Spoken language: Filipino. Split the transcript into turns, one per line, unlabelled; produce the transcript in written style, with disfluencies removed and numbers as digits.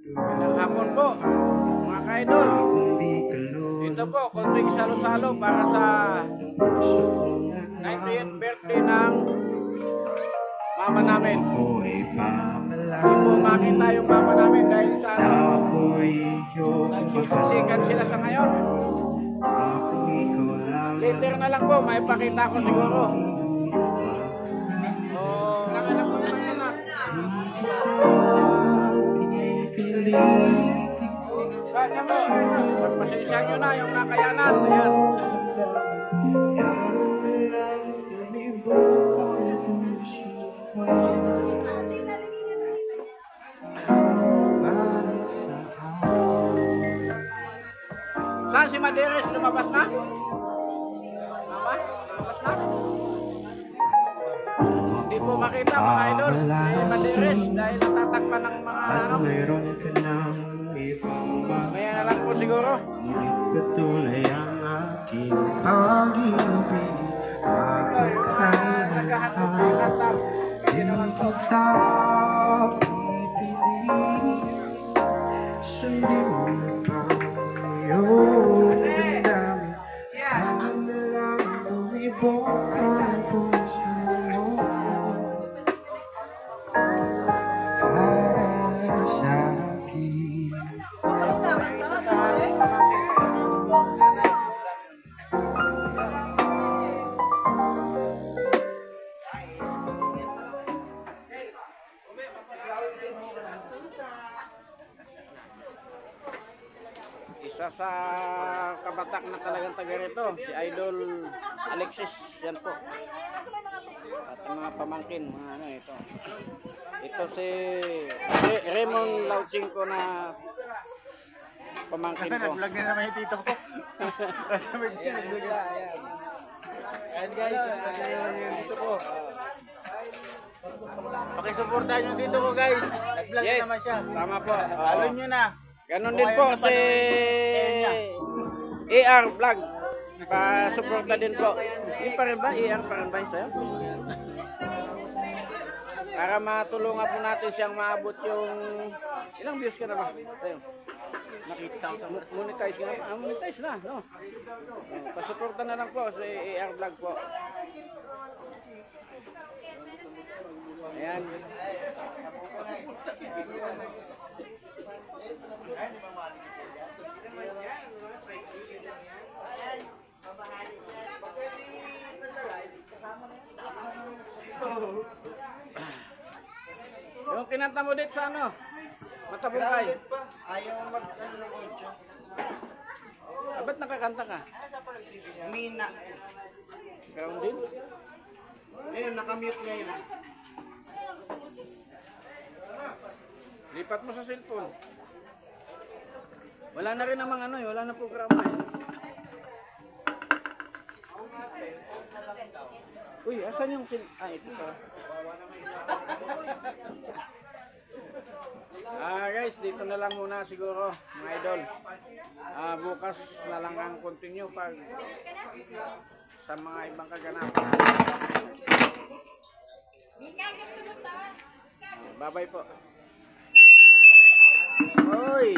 Magandang hapon po, mga ka-idol. Ito po, konting salo-salo para sa 90th birthday ng mama namin. Hindi po makita yung mama namin dahil sa nagsisiksikan sila sa ngayon. Later na lang po, may pakita ko siguro. Nanganak po ng anak. Pagpasensya nyo na yung nakayanan. Ayan. Saan si Maderes? Lumabas na? Mama? Lumabas na? Hindi po makita mga idol si Maderes dahil natatakpan ng mga ano. Maya na lang po siguro.
Patuloy ang aking pag-ibig.
Naghahanap ng katar. Kasi naman po.
Sundin mo pa yung damdamin. Paano na lang bumibok ang puso mo para sa akin.
Isa sa kabatak na talagang taga rito, si Idol Alexis, yan po. At ang mga pamangkin, mga ano ito. Ito si Raymond Lauchinko na pamangkin ko.
Nag-vlog na naman yung tito ko. Ayan guys, nag-vlog yung tito ko. Pakisuportahan yung tito ko guys. Nag-vlog na
Yes,
naman siya.
tama po.
Follow nyo na.
Ganon din po si AR Vlog. Pa-suporta din po. Yung pa rin ba? AR pa rin ba sa'yo? Para matulungan po natin siyang maabot yung... Ilang views ka na ba? Sa'yo? Nakita ko sa monetize ka na ba? Monetize na, no? Pa-suporta na lang po si AR Vlog po. Ayan. Yung kinanta mo dito sa ano? Matabungkay.
Ayaw mag-ano ng audio.
Ba't nakakanta ka?
Mina.
Ground din?
Ngayon, nakamute ngayon.
Lipat mo sa cellphone. Wala na rin namang ano, wala na programa eh. Uy, asan yung cellphone? Ah, ito pa. Guys, dito na lang muna siguro, mga idol. Bukas na lang ang continue pag sa mga ibang kaganapan. Bye-bye po. Oy!